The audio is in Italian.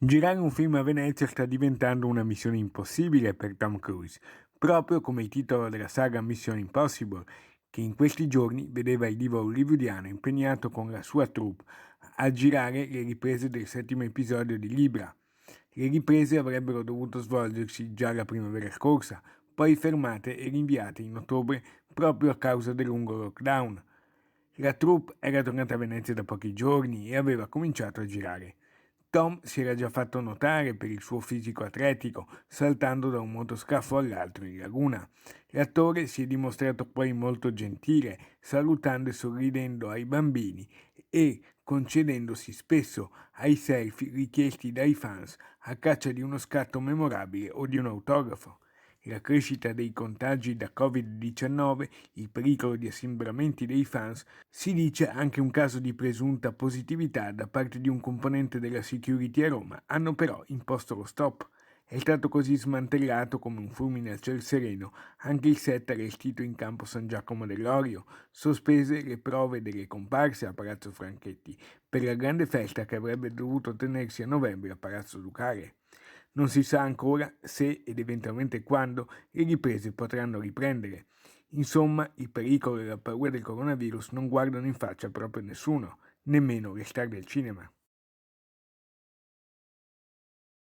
Girare un film a Venezia sta diventando una missione impossibile per Tom Cruise, proprio come il titolo della saga Mission Impossible, che in questi giorni vedeva il divo hollywoodiano impegnato con la sua troupe a girare le riprese del settimo episodio di Libra. Le riprese avrebbero dovuto svolgersi già la primavera scorsa, poi fermate e rinviate in ottobre proprio a causa del lungo lockdown. La troupe era tornata a Venezia da pochi giorni e aveva cominciato a girare. Tom si era già fatto notare per il suo fisico atletico, saltando da un motoscafo all'altro in laguna. L'attore si è dimostrato poi molto gentile, salutando e sorridendo ai bambini e concedendosi spesso ai selfie richiesti dai fans a caccia di uno scatto memorabile o di un autografo. La crescita dei contagi da Covid-19, il pericolo di assembramenti dei fans, si dice anche un caso di presunta positività da parte di un componente della security a Roma, hanno però imposto lo stop. È stato così smantellato come un fulmine a ciel sereno anche il set allestito in campo San Giacomo dell'Orio, sospese le prove delle comparse a Palazzo Franchetti per la grande festa che avrebbe dovuto tenersi a novembre a Palazzo Ducale. Non si sa ancora se ed eventualmente quando le riprese potranno riprendere. Insomma, il pericolo e la paura del coronavirus non guardano in faccia proprio nessuno, nemmeno le star del cinema.